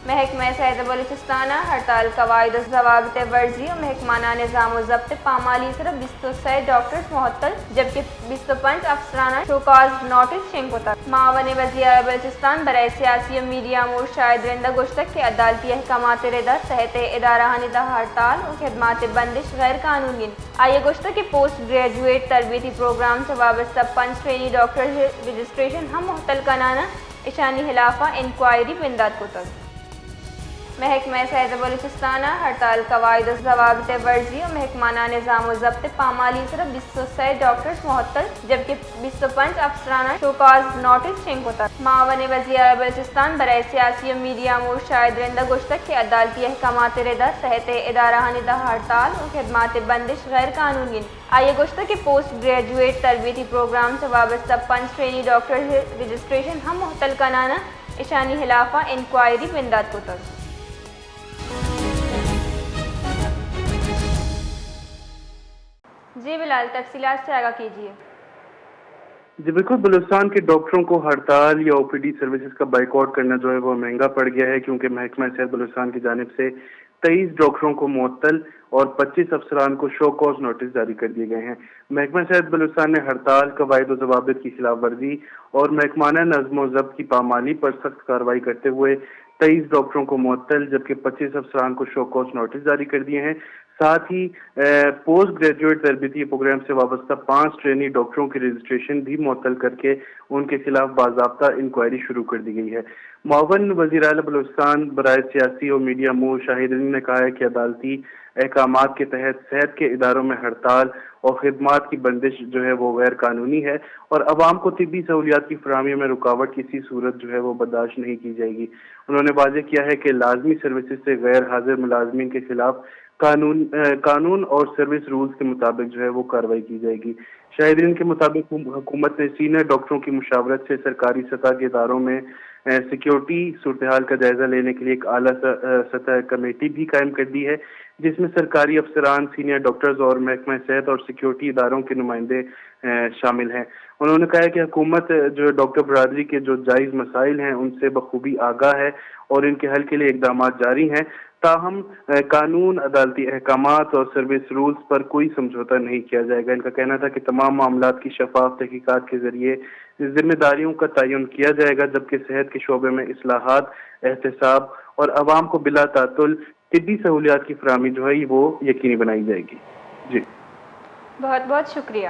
محکمہ صحت بلوچستان ہڑتال قواعد و ضوابط ورزی اور محکمانہ نظام و ضبط پامالی صرف 23 ڈاکٹرز معطل جبکہ 25 افسرانہ شوکاز نوٹس شنکوتا معاون وزیر اعلیٰ بلوچستان برائے سیاسی و میڈیا امور شاہد رندہ گشتک کے عدالتی احکامات ردا تحت ادارہ ندا ہڑتال اور خدمات بندش غیر قانونی آئیے گشتک کے پوسٹ گریجویٹ تربیتی پروگرام سے وابستہ 5 ٹرینی ڈاکٹر رجسٹریشن ہم معطل کنانا اشانی خلافہ انکوائری بندات کو تک محکمہ صحت بلوچستان ہڑتال قواعد و ضوابط ورزی اور محکمانہ نظام و ضبط پامالی صرف 23 ڈاکٹرز معطل جبکہ 25 افسرانہ شوکاز نوٹس شنکوتا معاون وزیر اعلیٰ بلوچستان برائے سیاسی و میڈیا امور شاہد رندہ گشتک کے عدالتی احکامات ردا تحت ادارہ ندا ہڑتال اور خدمات بندش غیر قانونی آئیے گشتک کے پوسٹ گریجویٹ تربیتی پروگرام سے وابستہ 5 ٹرینی ڈاکٹر رجسٹریشن ہم معطل کنانا اشانی خلافہ انکوائری بندات کو تک جی بلال تفصیلات سے آگاہ کیجیے۔ جی بالکل، بلوچستان کے ڈاکٹروں کو ہڑتال یا او پی ڈی سروسز کا بائیکاٹ کرنا جو ہے وہ مہنگا پڑ گیا ہے، کیونکہ محکمہ صحت بلوچستان کی جانب سے 23 ڈاکٹروں کو معطل اور 25 افسران کو شو کوز نوٹس جاری کر دیے گئے ہیں۔ محکمہ صحت بلوچستان نے ہڑتال قواعد و ضوابط کی خلاف ورزی اور محکمانہ نظم و ضبط کی پامالی پر سخت کارروائی کرتے ہوئے 23 ڈاکٹروں کو معطل جبکہ 25 افسران کو شو کوز نوٹس جاری کر دیے ہیں۔ ساتھ ہی پوسٹ گریجویٹ تربیتی پروگرام سے وابستہ 5 ٹرینی ڈاکٹروں کی رجسٹریشن بھی معطل کر کے ان کے خلاف باضابطہ انکوائری شروع کر دی گئی ہے۔ معاون وزیر اعلیٰ بلوچستان برائے سیاسی اور میڈیا امور شاہد رندہ نے کہا ہے کہ عدالتی احکامات کے تحت صحت کے اداروں میں ہڑتال اور خدمات کی بندش جو ہے وہ غیر قانونی ہے اور عوام کو طبی سہولیات کی فراہمی میں رکاوٹ کسی صورت جو ہے وہ برداشت نہیں کی جائے گی۔ انہوں نے واضح کیا ہے کہ لازمی سروسز سے غیر حاضر ملازمین کے خلاف قانون اور سروس رولز کے مطابق جو ہے وہ کارروائی کی جائے گی۔ شاہدین کے مطابق حکومت نے سینئر ڈاکٹروں کی مشاورت سے سرکاری سطح کے اداروں میں سیکیورٹی صورتحال کا جائزہ لینے کے لیے ایک اعلیٰ سطح کمیٹی بھی قائم کر دی ہے، جس میں سرکاری افسران، سینئر ڈاکٹرز اور محکمہ صحت اور سیکیورٹی اداروں کے نمائندے شامل ہیں۔ انہوں نے کہا کہ حکومت جو ڈاکٹر برادری کے جو جائز مسائل ہیں ان سے بخوبی آگاہ ہے اور ان کے حل کے لیے اقدامات جاری ہیں، تاہم قانون، عدالتی احکامات اور سروس رولز پر کوئی سمجھوتہ نہیں کیا جائے گا۔ ان کا کہنا تھا کہ تمام معاملات کی شفاف تحقیقات کے ذریعے ذمہ داریوں کا تعین کیا جائے گا، جبکہ صحت کے شعبے میں اصلاحات، احتساب اور عوام کو بلا تعطل طبی سہولیات کی فراہمی جو ہے وہ یقینی بنائی جائے گی۔ جی بہت بہت شکریہ۔